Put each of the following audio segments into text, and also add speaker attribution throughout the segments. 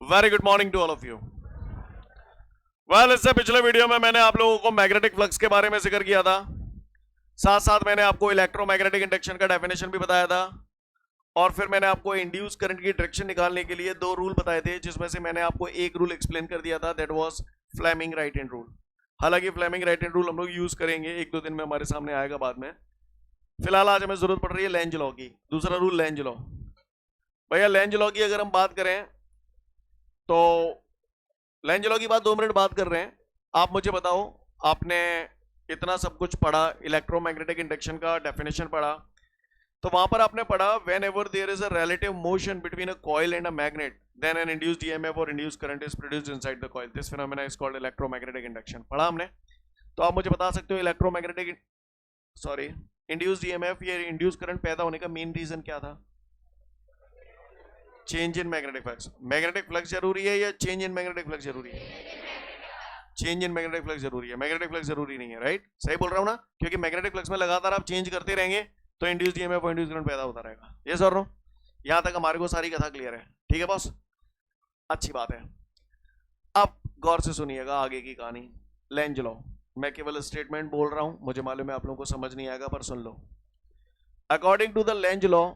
Speaker 1: Very good morning to all of you. Well, इससे पिछले video में मैंने आप लोगों को मैग्नेटिक फ्लक्स के बारे में जिक्र किया था। साथ साथ मैंने आपको इलेक्ट्रोमैग्नेटिक इंडक्शन का डेफिनेशन भी बताया था। और फिर मैंने आपको इंड्यूस करंट की डायरेक्शन निकालने के लिए दो रूल बताए थे, जिसमें से मैंने आपको एक रूल एक्सप्लेन कर दिया था, that was Fleming right hand rule. हालांकि फ्लेमिंग राइट हैंड रूल हम लोग यूज करेंगे, एक दो दिन में हमारे सामने आएगा बाद में। फिलहाल आज हमें जरूरत पड़ रही है लेंज लॉ की। दूसरा रूल लेंज लॉ। भैया लेंज लॉ की अगर हम बात करें तो लेंज लॉ की बात 2 मिनट बात कर रहे हैं। आप मुझे बताओ, आपने इतना सब कुछ पढ़ा, इलेक्ट्रोमैग्नेटिक इंडक्शन का डेफिनेशन पढ़ा, तो वहां पर आपने पढ़ा whenever there is a relative motion between a coil and a magnet then an induced EMF or induced current is produced inside the coil, this phenomena is called electromagnetic induction. पढ़ा हमने। तो आप मुझे बता सकते हो electromagnetic sorry induced EMF या induced current पैदा होने का मेन रीजन क्या था? Change in magnetic flux. Magnetic flux जरूरी है या चेंज इन मैग्नेटिक फ्लक्स जरूरी है? चेंज इन मैग्नेटिक फ्लक्स जरूरी है, मैग्नेटिक फ्लक्स जरूरी नहीं है। राइट, सही बोल रहा हूं ना? क्योंकि मैग्नेटिक फ्लक्स में लगातार आप चेंज करते रहेंगे तो induced EMF or induced current पैदा होता रहेगा। यस और नो? यहां तक हमारे को सारी कथा क्लियर है? ठीक है बॉस, अच्छी बात है। अब गौर से सुनिएगा आगे की कहानी। लेंज लॉ, मैं केवल स्टेटमेंट बोल रहा हूं, मुझे मालूम है आप लोगों को समझ नहीं आएगा, पर सुन लो। According to the Lenz law,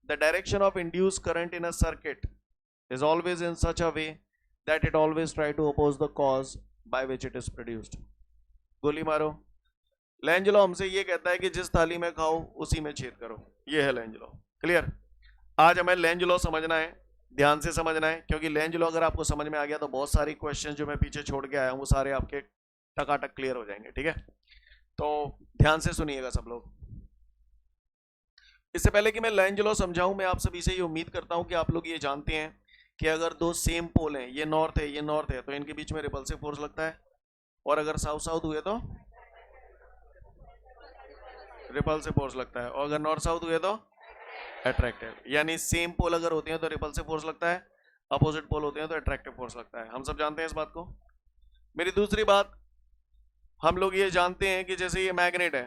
Speaker 1: the direction of induced current in a circuit is always in such a way that it always try to oppose the cause by which it is produced. गोली मारो। Lenz law हमसे ये कहता है कि जिस थाली में खाओ उसी में छेद करो। ये है लेंज लॉ। क्लियर? आज हमें लेंज लॉ समझना है, ध्यान से समझना है, क्योंकि लेंज लॉ अगर आपको समझ में आ गया तो बहुत सारी क्वेश्चन जो मैं पीछे छोड़ के आया हूँ वो सारे आपके टकाटक क्लियर हो जाएंगे। ठीक है, तो ध्यान से सुनिएगा सब लोग। इससे पहले कि मैं लेंज लॉ समझाऊं, मैं आप सभी से ये उम्मीद करता हूं कि आप लोग ये जानते हैं कि अगर दो सेम पोल हैं, ये नॉर्थ है ये नॉर्थ है, तो इनके बीच में रिपल्सिव फोर्स लगता है, और अगर साउथ साउथ हुए तो रिपल्सिव फोर्स लगता है, और अगर नॉर्थ साउथ हुए तो अट्रैक्टिव। यानी सेम पोल अगर होते हैं तो रिपल्सिव फोर्स लगता है, अपोजिट पोल होते हैं तो अट्रैक्टिव फोर्स लगता है। हम सब जानते हैं इस बात को। मेरी दूसरी बात, हम लोग ये जानते हैं कि जैसे ये मैग्नेट है,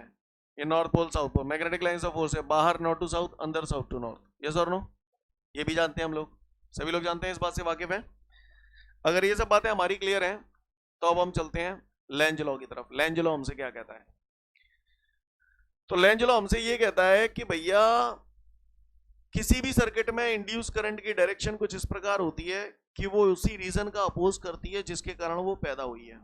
Speaker 1: ये north pole south pole, magnetic lines of force है, बाहर नॉर्थ टू साउथ, अंदर साउथ टू नॉर्थ। यस और नो? ये भी जानते हैं हम लोग, सभी लोग जानते हैं, इस बात से वाकिफ है। अगर ये सब बातें हमारी क्लियर हैं तो अब हम चलते हैं लेंज लॉ की तरफ। लेंज लॉ हमसे क्या कहता है? तो लेंज लॉ हमसे ये कहता है कि भैया किसी भी सर्किट में इंड्यूस करंट की डायरेक्शन कुछ इस प्रकार होती है कि वो उसी रीजन का अपोज करती है जिसके कारण वो पैदा हुई है।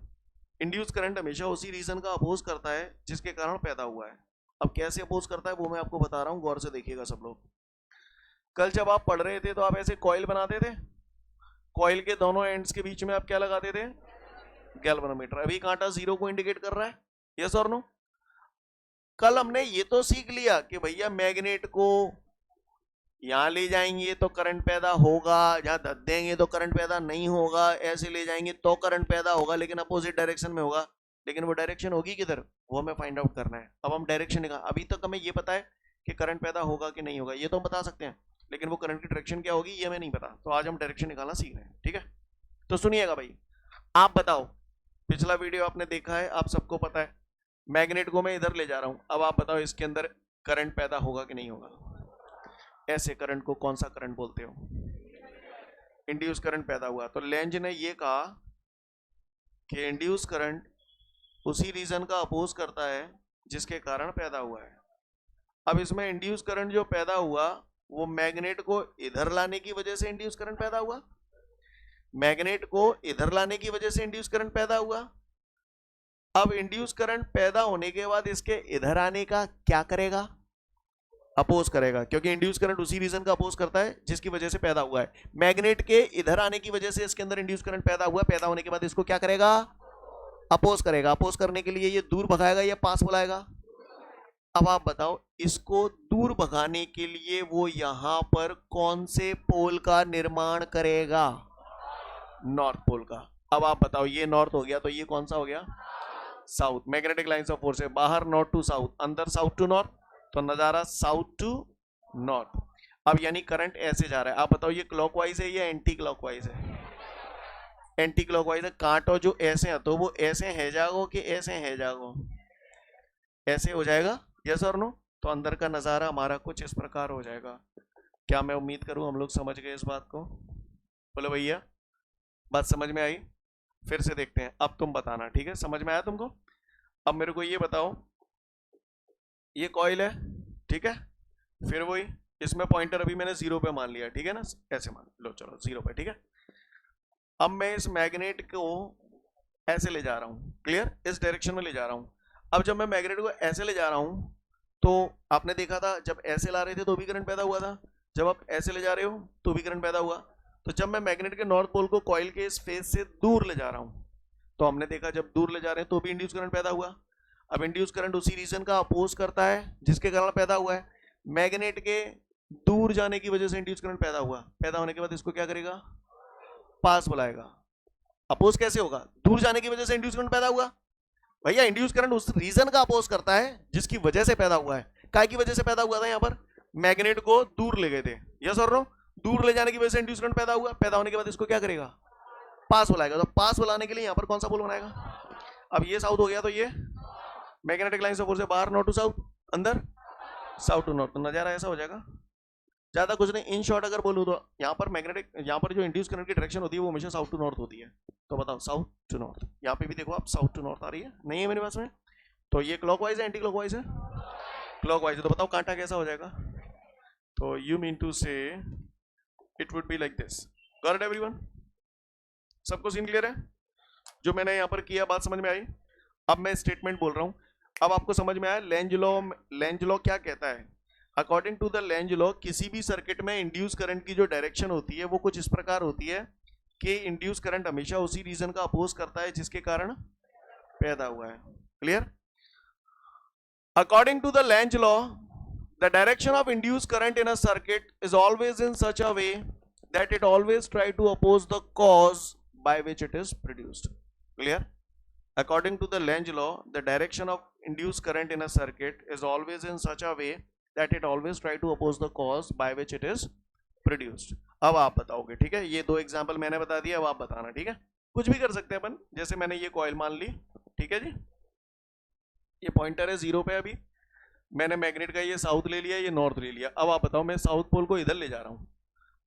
Speaker 1: इंड्यूस करंट हमेशा उसी रीजन का अपोज करता है जिसके कारण पैदा हुआ है। अब कैसे अपोज करता है वो मैं आपको बता रहा हूं, गौर से देखिएगा सब लोग। कल जब आप पढ़ रहे थे तो आप ऐसे कॉइल बनाते थे, कॉइल के दोनों एंड्स के बीच में आप क्या लगाते थे? गैल्वेनोमीटर। अभी कांटा जीरो को इंडिकेट कर रहा है। यस और नो? कल हमने ये तो सीख लिया कि भैया मैग्नेट को यहां ले जाएंगे तो करंट पैदा होगा, जहां धर देंगे तो करंट पैदा नहीं होगा, ऐसे ले जाएंगे तो करंट पैदा होगा लेकिन अपोजिट डायरेक्शन में होगा। लेकिन वो डायरेक्शन होगी किधर, वो हमें फाइंड आउट करना है। अब हम डायरेक्शन निकाल, अभी तक हमें ये पता है कि करंट पैदा होगा कि नहीं होगा, ये तो हम बता सकते हैं, लेकिन वो करंट की डायरेक्शन क्या होगी ये हमें नहीं पता। तो आज हम डायरेक्शन निकालना सीख रहे हैं। ठीक है, तो सुनिएगा भाई। आप बताओ, पिछला वीडियो आपने देखा है, आप सबको पता है मैग्नेट को मैं इधर ले जा रहा हूं। अब आप बताओ इसके अंदर करंट पैदा होगा कि नहीं होगा? ऐसे करंट को कौन सा करंट बोलते हो? इंड्यूस करंट पैदा हुआ। तो लेंज ने ये कहा कि इंड्यूस करंट उसी रीजन का अपोज करता है जिसके कारण पैदा हुआ है। अब इसमें इंड्यूस करंट जो पैदा हुआ वो मैग्नेट को इधर लाने की वजह से इंड्यूस करंट पैदा हुआ, मैग्नेट को इधर लाने की वजह से इंड्यूस करंट पैदा हुआ। अब इंड्यूस करंट पैदा होने के बाद इसके इधर आने का क्या करेगा? अपोज करेगा, क्योंकि इंड्यूस करंट उसी रीजन का अपोज करता है जिसकी वजह से पैदा हुआ है। मैग्नेट के इधर आने की वजह से इसके अंदर इंड्यूस करंट पैदा हुआ, पैदा होने के बाद इसको क्या करेगा? अपोज करेगा। अपोज करने के लिए ये दूर भगाएगा या पास बुलाएगा? अब आप बताओ, इसको दूर भगाने के लिए वो यहां पर कौन से पोल का निर्माण करेगा? नॉर्थ पोल का। अब आप बताओ, ये नॉर्थ हो गया तो ये कौन सा हो गया? South. Magnetic lines of force है, बाहर नॉर्थ टू साउथ, अंदर साउथ टू नॉर्थ, तो नजारा साउथ टू नॉर्थ। अब यानी करंट ऐसे जा रहा है। आप बताओ ये क्लॉकवाइज है या एंटी क्लॉकवाइज है? एंटी क्लॉकवाइज है। कांटो जो ऐसे है तो वो ऐसे है जागो कि ऐसे है जागो? ऐसे हो जाएगा। यस और नो? तो अंदर का नजारा हमारा कुछ इस प्रकार हो जाएगा। क्या मैं उम्मीद करूं हम लोग समझ गए इस बात को? बोलो भैया। बात समझ में आई? फिर से देखते हैं, अब तुम बताना, ठीक है? समझ में आया तुमको? अब मेरे को ये बताओ, ये कॉइल है, ठीक है? फिर वही, इसमें पॉइंटर अभी मैंने 0 पे मान लिया, ठीक है ना? ऐसे मान लो, चलो 0 पे, ठीक है? अब मैं इस मैग्नेट को ऐसे ले जा रहा हूँ, क्लियर? इस डायरेक्शन में ले जा रहा हूँ। अब जब मैं मैग्नेट को ऐसे ले जा रहा हूँ तो आपने देखा था जब ऐसे ला रहे थे तो भी करंट पैदा हुआ था, जब आप ऐसे ले जा रहे हो तो भी करंट पैदा हुआ। तो जब मैं मैग्नेट के नॉर्थ पोल को कॉइल के इस फेस से दूर ले जा रहा हूँ तो हमने देखा जब दूर ले जा रहे हैं तो भी इंड्यूस करंट पैदा हुआ। अब इंड्यूस करंट उसी रीजन का अपोज करता है जिसके कारण पैदा हुआ है। मैग्नेट के दूर जाने की वजह से इंड्यूस करंट पैदा हुआ, पैदा होने के बाद इसको क्या करेगा? पास बुलाएगा। अपोज कैसे होगा? दूर जाने की वजह से इंड्यूस करंट पैदा हुआ। भैया इंड्यूस करंट उस रीजन का अपोज करता है जिसकी वजह से पैदा हुआ है। काय की वजह से पैदा हुआ था? यहाँ पर मैग्नेट को दूर ले गए थे, यस और नो? दूर ले जाने की वजह से इंड्यूस करंट पैदा हुआ, पैदा होने के बाद इसको क्या करेगा? पास बुलाएगा। तो पास बुलाने के लिए यहाँ पर कौन सा पोल बनाएगा? अब ये साउथ हो गया तो ये मैग्नेटिक लाइन से बाहर, नॉर्थ टू साउथ, अंदर साउथ टू नॉर्थ। तो नजारा ऐसा हो जाएगा, ज्यादा कुछ नहीं। इन शॉर्ट अगर बोलूँ तो यहाँ पर मैग्नेटिक, यहाँ पर जो इंड्यूस करंट की डायरेक्शन होती है वो हमेशा साउथ टू नॉर्थ होती है। तो बताओ, साउथ टू नॉर्थ। यहाँ पे भी देखो आप, साउथ टू नॉर्थ आ रही है, नहीं है मेरे पास में? तो ये क्लॉकवाइज है, एंटी क्लॉकवाइज है? क्लॉकवाइज है। तो बताओ कांटा कैसा हो जाएगा? तो यू मीन टू से it would be like this. Got it everyone? सबको सीन क्लियर है? जो मैंने यहाँ पर किया, बात समझ में आई? अब मैं स्टेटमेंट बोल रहा हूँ, अब आपको समझ में आया लेंज लॉ? लेंज लॉ क्या कहता है? According to the Lenz law, किसी भी सर्किट में इंड्यूस करंट की जो डायरेक्शन होती है वो कुछ इस प्रकार होती है कि इंड्यूस करंट हमेशा उसी रीजन का अपोज करता है जिसके कारण पैदा हुआ है। Clear? According to the Lenz law, the direction of induce current in a circuit is always in such a way that it always try to oppose the cause by which it is produced. Clear? According to the Lenz law, the direction of induced current in a circuit is always in such a way that it always try to oppose the cause by which it is produced. अब आप बताओगे, ठीक है? ये दो example मैंने बता दिया, अब आप बताना, ठीक है? कुछ भी कर सकते हैं अपन, जैसे मैंने ये कॉइल मान ली, ठीक है जी? ये पॉइंटर है 0 पे, अभी मैंने मैग्नेट का ये साउथ ले लिया, ये नॉर्थ ले लिया। अब आप बताओ, मैं साउथ पोल को इधर ले जा रहा हूँ,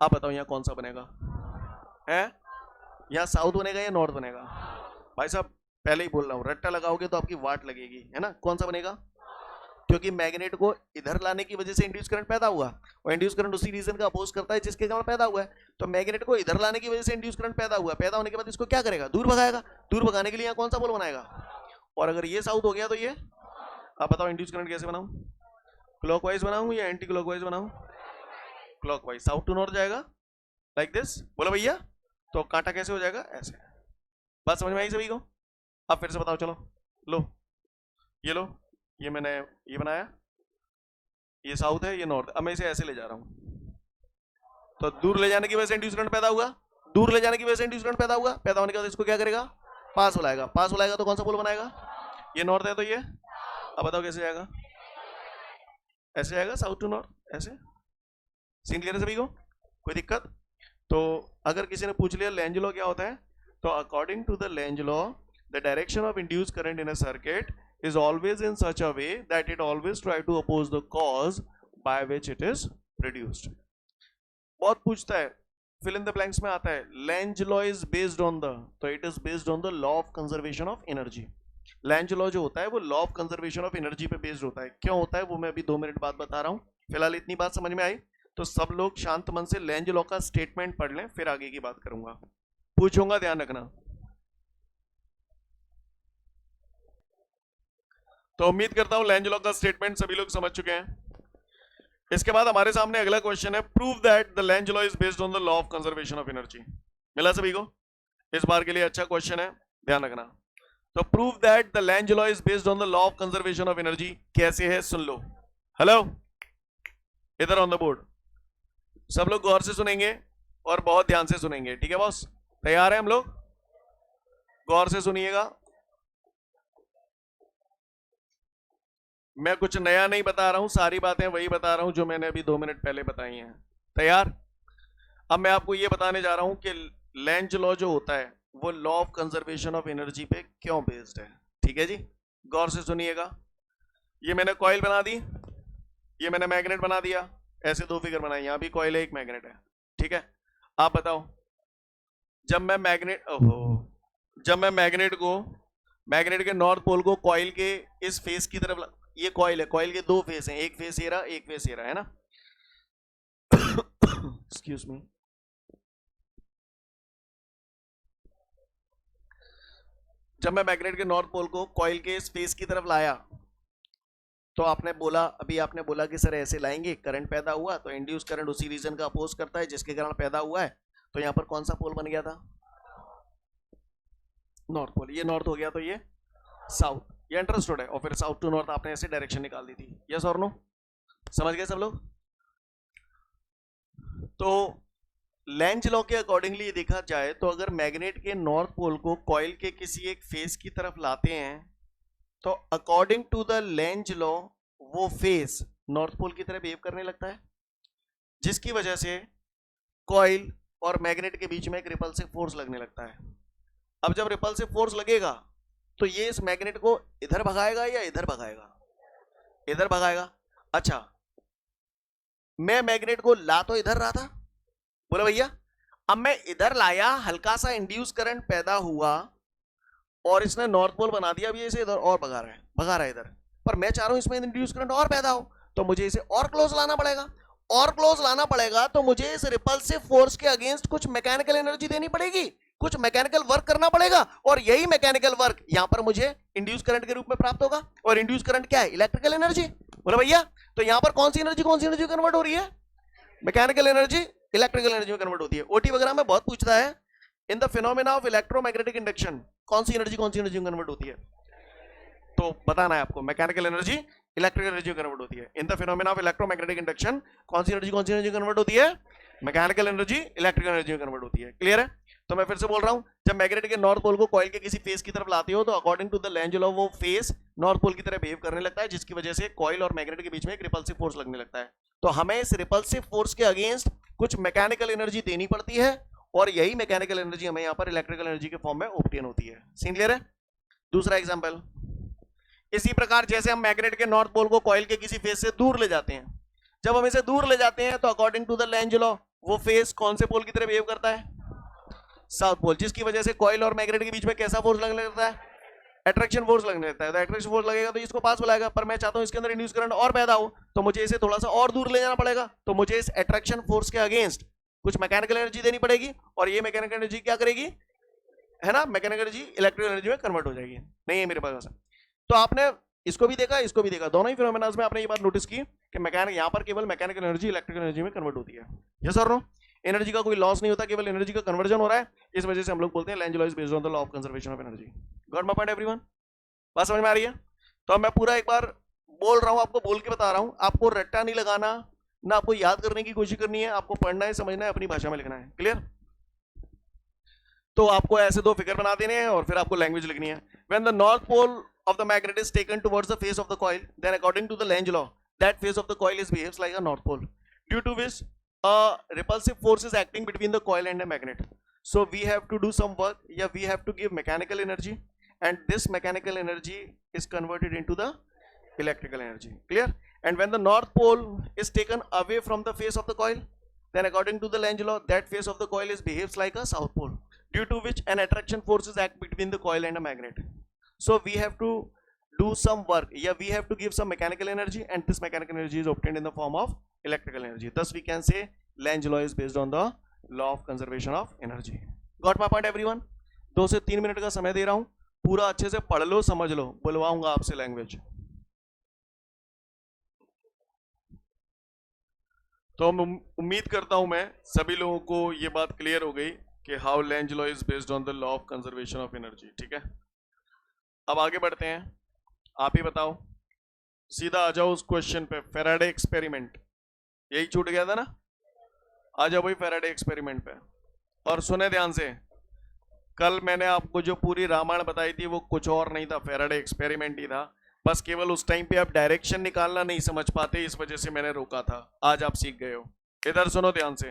Speaker 1: आप बताओ यहाँ कौन सा बनेगा? है यहाँ साउथ बनेगा या नॉर्थ बनेगा? भाई साहब पहले ही बोल रहा हूँ, रट्टा लगाओगे तो आपकी वाट लगेगी, है ना? कौन सा बनेगा? क्योंकि मैग्नेट को इधर लाने की वजह से इंड्यूस करंट पैदा हुआ, और इंड्यूस करंट उसी रीजन का अपोज करता है जिसके कारण पैदा हुआ है। तो मैग्नेट को इधर लाने की वजह से इंड्यूस करंट पैदा हुआ, पैदा होने के बाद इसको क्या करेगा? दूर भगाएगा। दूर भगाने के लिए यहाँ कौन सा पोल बनाएगा? और अगर ये साउथ हो गया तो ये, आप बताओ इंड्यूस करंट कैसे बनाऊं? क्लॉकवाइज बनाऊं या एंटी क्लॉकवाइज बनाऊं? क्लॉकवाइज। साउथ टू नॉर्थ जाएगा लाइक दिस, बोला भैया? तो कांटा कैसे हो जाएगा? ऐसे। बात समझ में आई सभी को? अब फिर से बताओ, चलो लो, ये लो, ये मैंने ये बनाया, ये साउथ है, ये नॉर्थ। अब मैं इसे ऐसे ले जा रहा हूं, तो दूर ले जाने की वजह से इंड्यूस करंट पैदा हुआ, दूर ले जाने की वजह से इंड्यूस करंट पैदा हुआ, पैदा होने के बाद इसको क्या करेगा? पास बुलाएगा। पास बुलाएगा तो कौन सा पोल बनाएगा? ये नॉर्थ है तो ये, अब बताओ कैसे जाएगा? ऐसे जाएगा, साउथ टू नॉर्थ, ऐसे। सीन क्लियर है सभी को? कोई दिक्कत? तो अगर किसी ने पूछ लिया लेंज लॉ क्या होता है, तो according to the Lenz law, the direction of induced current in a circuit is always in such a way that it always try to oppose the cause by which it is produced. बहुत पूछता है, fill in the blanks में आता है, Lenz law is based on the, तो it is based on the law of conservation of energy. Lenz law जो होता है वो law of conservation of energy पे based होता है। क्यों होता है वो मैं अभी 2 मिनट बाद बता रहा हूँ। फिलहाल इतनी बात समझ में आई? तो सब लोग शांत मन से Lenz law का स्टेटमेंट पढ़ लें, फिर आगे की बात करूंगा। पूछूंगा, ध्यान रखना। तो उम्मीद करता हूं लेंज लॉ का स्टेटमेंट सभी लोग समझ चुके हैं। इसके बाद हमारे सामने अगला क्वेश्चन है, prove that the Lenz law is based on the law of conservation of energy. मिला सभी को? इस बार के लिए अच्छा क्वेश्चन है, ध्यान रखना। तो prove that the Lenz law is based on the law of conservation of energy कैसे है, सुन लो। हेलो, इधर ऑन द बोर्ड सब लोग गौर से सुनेंगे और बहुत ध्यान से सुनेंगे, ठीक है बॉस? तैयार है हम लोग? गौर से सुनिएगा, मैं कुछ नया नहीं बता रहा हूं, सारी बातें वही बता रहा हूं जो मैंने अभी 2 मिनट पहले बताई हैं। तैयार? अब मैं आपको यह बताने जा रहा हूं कि लेंज लॉ जो होता है वो law of conservation of energy पे क्यों बेस्ड है, ठीक है जी? गौर से सुनिएगा। ये मैंने कॉइल बना दी, ये मैंने मैग्नेट बना दिया, ऐसे 2 फिगर बनाए, यहां भी कॉइल है, एक मैग्नेट है, ठीक है? आप बताओ, जब मैं मैग्नेट जब मैं मैग्नेट के नॉर्थ पोल को कॉइल के इस फेस की तरफ, ये कॉइल है, कॉइल के दो फेस हैं, एक फेस ये रहा, एक फेस ये रहा, है ना। Excuse me. जब मैं मैग्नेट के नॉर्थ पोल को कॉइल के इस फेस की तरफ लाया, तो आपने बोला, अभी आपने बोला कि सर ऐसे लाएंगे, करंट पैदा हुआ, तो इंड्यूस करंट उसी रीजन का अपोज करता है जिसके कारण पैदा हुआ है। तो यहां पर कौन सा पोल बन गया था? North pole. ये नॉर्थ हो गया तो ये साउथ। ये अंडरस्टूड है। और फिर साउथ टू नॉर्थ आपने ऐसे डायरेक्शन निकाल दी थी। यस और नो? समझ गए सब लोग? तो लेंज लॉ के अकॉर्डिंगली देखा जाए तो अगर मैग्नेट के नॉर्थ पोल को कॉइल के किसी एक फेस की तरफ लाते हैं, तो according to the Lenz law वो फेस नॉर्थ पोल की तरह बिहेव करने लगता है, जिसकी वजह से कॉइल और मैग्नेट के बीच में एक रिपल्सिव फोर्स लगने लगता है। अब जब रिपल्सिव फोर्स लगेगा तो ये इस मैग्नेट को इधर भगाएगा या इधर भगाएगा? इधर भगाएगा। अच्छा, मैं मैग्नेट को ला तो इधर रहा था, बोला भैया, अब मैं इधर लाया, हल्का सा इंड्यूस करंट पैदा हुआ और इसने नॉर्थ पोल बना दिया। अभी इसे इधर और भगा रहा है इधर, पर मैं चाह रहा हूं इसमें इंड्यूस करंट और पैदा हो, तो मुझे इसे और क्लोज लाना पड़ेगा। और क्लोज लाना पड़ेगा तो मुझे इस रिपल्सिव फोर्स के अगेंस्ट कुछ मैकेनिकल एनर्जी देनी पड़ेगी, कुछ मैकेनिकल वर्क करना पड़ेगा, और यही मैकेनिकल वर्क यहां पर मुझे इंड्यूस करंट के रूप में प्राप्त होगा। और इंड्यूस करंट क्या है? Electrical energy. बोला भैया, तो यहां पर कौन सी एनर्जी कन्वर्ट हो रही है? मैकेनिकल एनर्जी इलेक्ट्रिकल एनर्जी में कन्वर्ट होती है। ओटी वगैरह में बहुत पूछता है, in the phenomena of electromagnetic induction कौन सी एनर्जी में कन्वर्ट होती है? तो बताना है आपको, मैकेनिकल एनर्जी इलेक्ट्रिकल एनर्जी में कन्वर्ट होती है। In the phenomena of electromagnetic induction कौन सी एनर्जी कन्वर्ट होती है? मैकेनिकल एनर्जी इलेक्ट्रिकल एनर्जी में कन्वर्ट होती है। क्लियर है? तो मैं फिर से बोल रहा हूं, जब मैग्नेट के नॉर्थ पोल को कॉइल के किसी फेस की तरफ लाते हो, तो according to the Lenz law वो फेस नॉर्थ पोल की तरह बिहेव करने लगता है, जिसकी वजह से कॉइल और मैग्नेट के बीच में एक रिपल्सिव फोर्स लगने लगता है। तो हमें इस रिपल्सिव फोर्स के अगेंस्ट कुछ मैकेनिकल एनर्जी देनी पड़ती है, और यही मैकेनिकल एनर्जी हमें यहाँ पर इलेक्ट्रिकल एनर्जी के फॉर्म में ऑब्टेन होती है। सीन क्लियर है? दूसरा एग्जांपल, इसी प्रकार जैसे हम मैग्नेट के नॉर्थ पोल को कॉइल के किसी फेस से दूर ले जाते हैं, जब हम इसे दूर ले जाते हैं तो according to the Lenz law वो फेस कौन से पोल की तरह बिहेव करता है? South pole. जिसकी वजह से कॉइल और मैग्नेट के बीच में कैसा फोर्स लगने लगता है? अट्रैक्शन फोर्स लगने लगता है। तो अट्रैक्शन फोर्स लगेगा तो इसको पास बुलाएगा, पर मैं चाहता हूं इसके अंदर इंड्यूस करंट और पैदा हो, तो मुझे इसे थोड़ा सा और दूर ले जाना पड़ेगा। तो मुझे इस अट्रैक्शन फोर्स के अगेंस्ट कुछ मैकेनिकल एनर्जी देनी पड़ेगी, और ये मैकेनिकल एनर्जी क्या करेगी? है ना, मैकेनिकल एनर्जी इलेक्ट्रिकल एनर्जी में कन्वर्ट हो जाएगी। नहीं है मेरे पास? तो आपने इसको भी देखा, इसको भी देखा, दोनों ही फिनोमेना में आपने ये बात नोटिस की कि मैकेनिक यहां पर केवल मैकेनिकल एनर्जी इलेक्ट्रिकल एनर्जी में कन्वर्ट होती है। यस और नो? एनर्जी का कोई लॉस नहीं होता, केवल एनर्जी का कन्वर्जन हो रहा है। इस वजह से हम लोग बोलते हैं Lenz law is based on the law of conservation of energy. Got my point everyone? बात समझ में आ रही है? तो मैं पूरा एक बार बोल रहा हूं, आपको बोल के बता रहा हूं, आपको रट्टा नहीं लगाना, ना आपको याद करने की कोशिश करनी है, आपको पढ़ना है, समझना है, अपनी भाषा में लिखना है। क्लियर? तो आपको ऐसे दो फिगर बना देने हैं और फिर आपको लैंग्वेज लिखनी है। When the north pole of the magnet is taken towards the face of the coil, then according to the Lenz law, that face of the coil is behaves like a north pole, due to which a repulsive force is acting between the coil and the magnet. So we have to do some work, yeah, we have to give mechanical energy, and this mechanical energy is converted into the electrical energy. Clear? And when the north pole is taken away from the face of the coil, then according to the Lenz law, that face of the coil is behaves like a south pole, due to which an attraction force is act between the coil and a magnet. So we have to do some work, yeah, we have to give some mechanical energy, and this mechanical energy is obtained in the form of electrical energy. Thus we can say Lenz law is based on the law of conservation of energy. Got my point everyone? 2 से 3 minute का समय दे रहा हूं, पूरा अच्छे से पढ़ लो, समझ लो, बुलवाऊंगा आपसे लैंग्वेज। तो उम्मीद करता हूं मैं सभी लोगों को ये बात क्लियर हो गई कि how Lenz law is based on the law of conservation of energy. ठीक है, अब आगे बढ़ते हैं। आप ही बताओ, सीधा आ जाओ उस क्वेश्चन पे, फैराडे एक्सपेरिमेंट, यही छूट गया था ना? आ जाओ भाई फैराडे एक्सपेरिमेंट पे। और सुने ध्यान से, कल मैंने आपको जो पूरी रामायण बताई थी वो कुछ और नहीं था, फैराडे एक्सपेरिमेंट ही था। बस केवल उस टाइम पे आप डायरेक्शन निकालना नहीं समझ पाते, इस वजह से मैंने रोका था। आज आप सीख गए हो। इधर सुनो ध्यान से।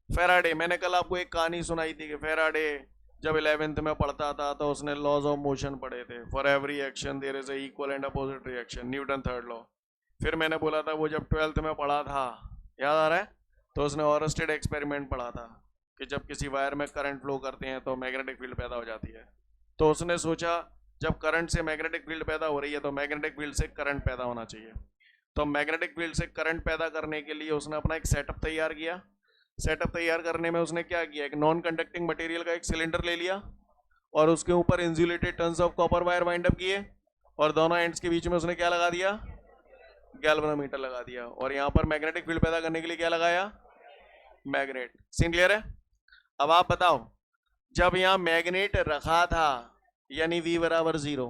Speaker 1: फैराडे, मैंने कल आपको एक कहानी सुनाई थी कि फैराडे जब 11th में पढ़ता था तो उसने लॉज ऑफ मोशन पढ़े थे। For every action there is a equal and opposite reaction, Newton third law. फिर मैंने बोला था वो जब 12th में पढ़ा था, याद आ रहा है, तो उसने ऑरस्टेड एक्सपेरिमेंट पढ़ा था कि जब किसी वायर में करंट फ्लो करते हैं तो मैग्नेटिक फील्ड पैदा हो जाती है। तो उसने सोचा जब करंट से मैग्नेटिक फील्ड पैदा हो रही है तो मैग्नेटिक फील्ड से करंट पैदा होना चाहिए। तो मैग्नेटिक फील्ड से करंट पैदा करने के लिए उसने अपना एक सेटअप तैयार किया। सेटअप तैयार करने में उसने क्या किया, एक नॉन कंडक्टिंग मटेरियल का एक सिलेंडर ले लिया और उसके ऊपर insulated tons of copper wire wind up किए और दोनों एंड्स के बीच में उसने क्या लगा दिया, गैल्वेनोमीटर लगा दिया। और यहाँ पर मैग्नेटिक फील्ड पैदा करने के लिए क्या लगाया, मैग्नेट। सीन क्लियर है? अब आप बताओ, जब यहाँ मैग्नेट रखा था यानी V बराबर 0,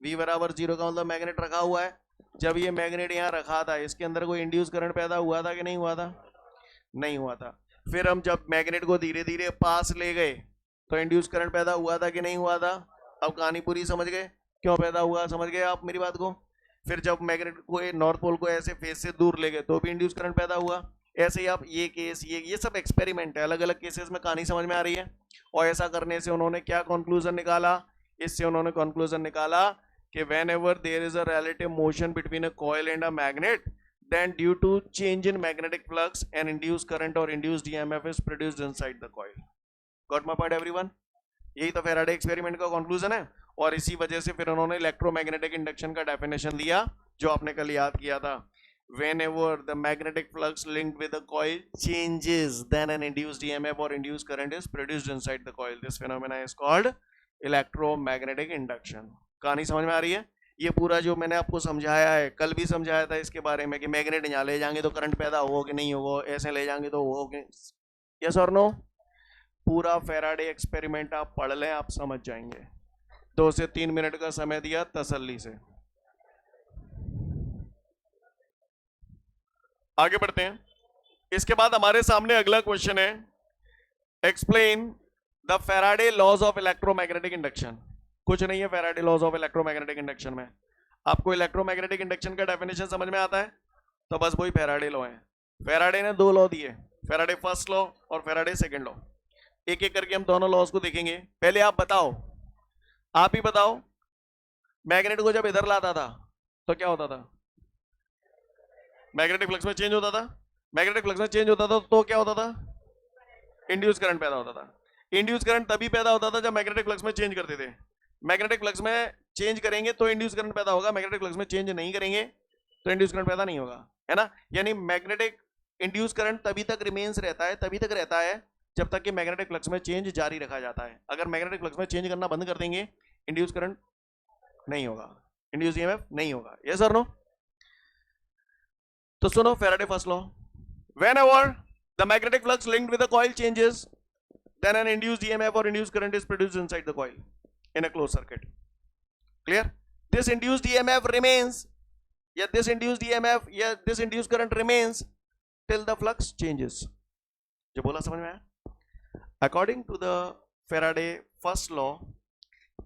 Speaker 1: V बराबर 0 का मतलब मैग्नेट रखा हुआ है। जब ये मैग्नेट यहाँ रखा था इसके अंदर कोई इंड्यूस करंट पैदा हुआ था कि नहीं हुआ था? नहीं हुआ था। फिर हम जब मैग्नेट को धीरे धीरे पास ले गए तो इंड्यूस करंट पैदा हुआ था कि नहीं हुआ था? अब कहानी पूरी समझ गए क्यों पैदा हुआ, समझ गए आप मेरी बात को? फिर जब मैग्नेट को नॉर्थ पोल को ऐसे फेस से दूर ले गए तो भी इंड्यूस करंट पैदा हुआ। ऐसे ही आप ये केस ये सब एक्सपेरिमेंट है, अलग अलग केसेस में कहानी समझ में आ रही है। और ऐसा करने से उन्होंने क्या कंक्लूजन निकाला, इससे उन्होंने कंक्लूजन निकाला कि whenever there is a relative motion between a coil and a magnet, then due to change in magnetic flux an induced current or induced EMF is produced inside the coil. Got my point everyone? यही तो Faraday experiment का conclusion है। और इसी वजह से फिर उन्होंने इलेक्ट्रोमैग्नेटिक इंडक्शन का डेफिनेशन दिया जो आपने कल याद किया था। Whenever the magnetic flux linked with the coil changes, then an induced EMF or induced current is produced inside the coil. This phenomena is called electromagnetic induction. कहानी समझ में आ रही है? ये पूरा जो मैंने आपको समझाया है, कल भी समझाया था इसके बारे में कि मैग्नेट यहाँ ले जाएंगे तो करंट पैदा होगा कि नहीं होगा, ऐसे ले जाएंगे तो होगा, यस और नो? पूरा फेराडे एक्सपेरिमेंट आप पढ़ लें, आप समझ जाएंगे। 2 से 3 मिनट का समय दिया तसल्ली से। आगे बढ़ते हैं। इसके बाद हमारे सामने अगला क्वेश्चन है, explain the Faraday laws of electromagnetic induction. कुछ नहीं है Faraday laws of electromagnetic induction में। आपको इलेक्ट्रोमैग्नेटिक इंडक्शन का डेफिनेशन समझ में आता है? तो बस वही फेराडे लॉ है। फेराडे ने 2 लॉ दिए, फेराडे फर्स्ट लॉ और फेराडे सेकंड लॉ। एक एक करके हम दोनों लॉज को देखेंगे। पहले आप बताओ, आप ही बताओ, मैग्नेट को जब इधर लाता था तो क्या होता था? मैग्नेटिक फ्लक्स में चेंज होता था। मैग्नेटिक फ्लक्स में चेंज होता था तो क्या होता था? इंड्यूस करंट पैदा होता था। इंड्यूस करंट तभी पैदा होता था जब मैग्नेटिक फ्लक्स में चेंज करते थे। मैग्नेटिक फ्लक्स में चेंज करेंगे तो इंड्यूस करंट पैदा होगा, मैग्नेटिक फ्लक्स में चेंज नहीं करेंगे तो इंड्यूस करंट पैदा नहीं होगा, है ना? यानी मैग्नेटिक इंड्यूस करंट तभी तक रिमेन्स रहता है, तभी तक रहता है जब तक कि मैग्नेटिक फ्लक्स में चेंज जारी रखा जाता है। अगर मैग्नेटिक फ्लक्स में चेंज करना बंद कर देंगे, इंड्यूस करंट नहीं होगा, इंड्यूस ईएमएफ नहीं होगा। यस और नो? तो सुनो Faraday first law, whenever the magnetic flux linked with the coil changes, then an induced EMF or induced current is produced inside the coil in a closed circuit. Clear? This induced EMF remains, this induced EMF, this induced current remains till the flux changes. जो बोला समझ में आया? According to the Faraday first law,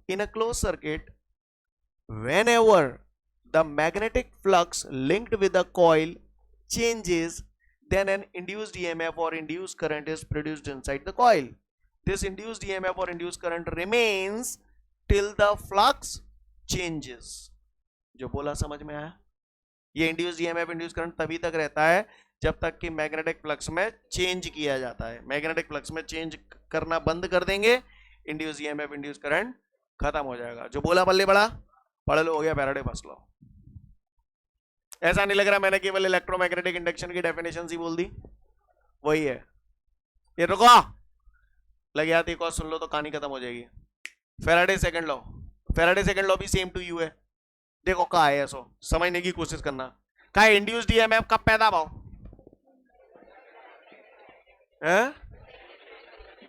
Speaker 1: in a closed circuit, whenever the magnetic flux linked with the coil changes, then an induced EMF or induced current is produced inside the coil. This induced EMF or induced current remains till the flux changes. जो बोला समझ में आया? ये induced EMF induced current तभी तक रहता है जब तक कि मैग्नेटिक फ्लक्स में चेंज किया जाता है। मैग्नेटिक फ्लक्स में चेंज करना बंद कर देंगे, इंड्यूस ईएमएफ इंड्यूस करंट खत्म हो जाएगा। जो बोला बल्ले बड़ा पढ़ लो, हो गया फैराडे फर्स्ट लॉ। ऐसा नहीं लग रहा मैंने केवल इलेक्ट्रोमैग्नेटिक इंडक्शन की डेफिनेशन ही बोल दी? वही है। ये रुको, लग जाती एक और सुन लो तो कहानी खत्म हो जाएगी। Faraday second law, Faraday second law भी सेम टू यू है। देखो कहा है, ऐसा समझने की कोशिश करना। कहा है इंड्यूस्ड ईएमएफ कब पैदा भाव?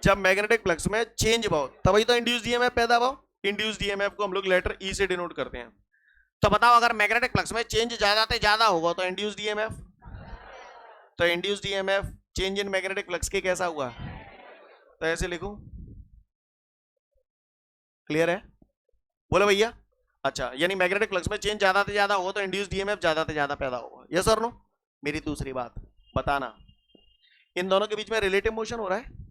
Speaker 1: जब मैग्नेटिक फ्लक्स में चेंज भाव, तभी तो इंड्यूस्ड ईएमएफ पैदा भाव। इंड्यूस्ड ईएमएफ को हम लोग लेटर ई से डिनोट करते हैं। तो बताओ अगर मैग्नेटिक फ्लक्स में चेंज ज्यादा होगा तो इंड्यूस्ड ईएमएफ, तो induced EMF change in magnetic flux के कैसा हुआ? तो ऐसे लिखूं, क्लियर है? बोलो भैया। अच्छा, यानी मैग्नेटिक फ्लक्स में चेंज ज्यादा से ज्यादा होगा तो इंड्यूस्ड ईएमएफ ज्यादा से ज्यादा पैदा होगा। यस और नो? मेरी दूसरी बात बताना, इन दोनों के बीच में रिलेटिव मोशन हो रहा है।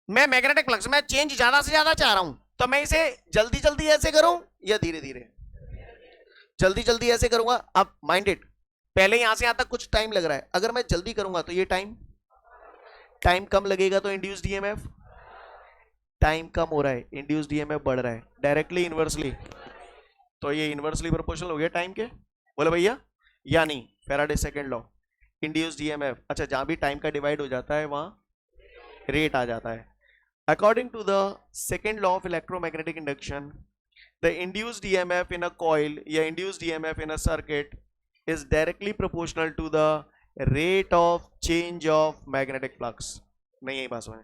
Speaker 1: मैं मैग्नेटिक फ्लक्स में चेंज ज्यादा से ज्यादा चाह रहा हूं, तो मैं इसे जल्दी जल्दी ऐसे करूं या धीरे धीरे? जल्दी जल्दी ऐसे करूंगा। अब माइंडेड, पहले यहां से यहां तक कुछ टाइम लग रहा है, अगर मैं जल्दी करूंगा तो ये टाइम टाइम कम लगेगा तो इंड्यूस्ड ईएमएफ, टाइम कम हो रहा है इंड्यूस्ड ईएमएफ बढ़ रहा है, डायरेक्टली इनवर्सली, तो ये इनवर्सली प्रोपोर्शनल हो गया टाइम के, बोले भैया। यानी Faraday second law, induced EMF, अच्छा जहां भी टाइम का डिवाइड हो जाता है वहां रेट आ जाता है। According to the second law of electromagnetic induction, the induced EMF in a coil या induced EMF in a circuit is directly proportional to the rate of change of magnetic flux। नहीं यही बात समझ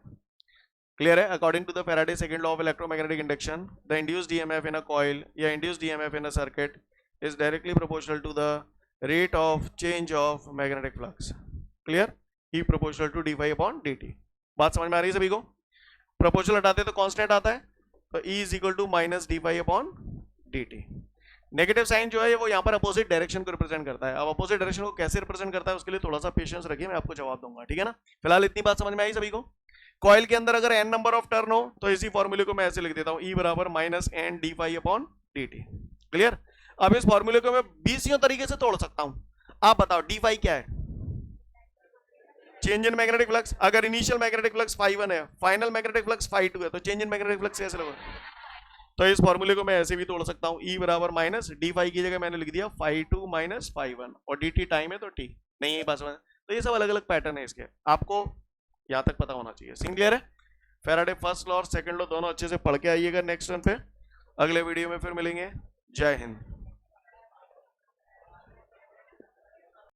Speaker 1: clear है? According to the Faraday second law of electromagnetic induction, the induced EMF in a coil या induced EMF in a circuit is directly proportional to the rate of change of magnetic flux। Clear? E proportional to d phi upon dt। बात समझ में आ रही है सभी को? Proportional हटाते तो कांस्टेंट आता है, तो E is equal to minus d phi upon d t. Negative sign जो है वो यहाँ पर अपोजिट डायरेक्शन को रिप्रेजेंट करता है। अब अपोजिट डायरेक्शन को कैसे रिप्रेजेंट करता है उसके लिए थोड़ा सा पेशेंस रखिए, मैं आपको जवाब दूंगा, ठीक है ना। फिलहाल इतनी बात समझ में आई सभी को? कॉइल के अंदर अगर n नंबर ऑफ टर्न हो तो इसी फॉर्मूले को मैं ऐसे लिख देता हूँ, E बराबर minus n d phi upon d t. Clear? अब इस फॉर्मूले को मैं 20 तरीके से तोड़ सकता हूँ। आप बताओ डी फाई क्या है? Change in magnetic flux. अगर इनिशियल मैग्नेटिक फ्लक्स φ1 है, फाइनल मैग्नेटिक फ्लक्स φ2 है, तो चेंज इन मैग्नेटिक फ्लक्स कैसे होगा? तो इस फॉर्मूले को मैं ऐसे भी तोड़ सकता हूं, E बराबर माइनस डी फाई की जगह मैंने लिख दिया φ2 माइनस φ1, और dt टाइम है तो t नहीं है बस। तो ये सब अलग अलग पैटर्न है इसके, आपको यहां तक पता होना चाहिए। सीन क्लियर है? फैराडे फर्स्ट लॉ और सेकंड लॉ दोनों अच्छे से पढ़ के आइएगा नेक्स्ट टर्न पे। अगले वीडियो में फिर मिलेंगे। जय हिंद।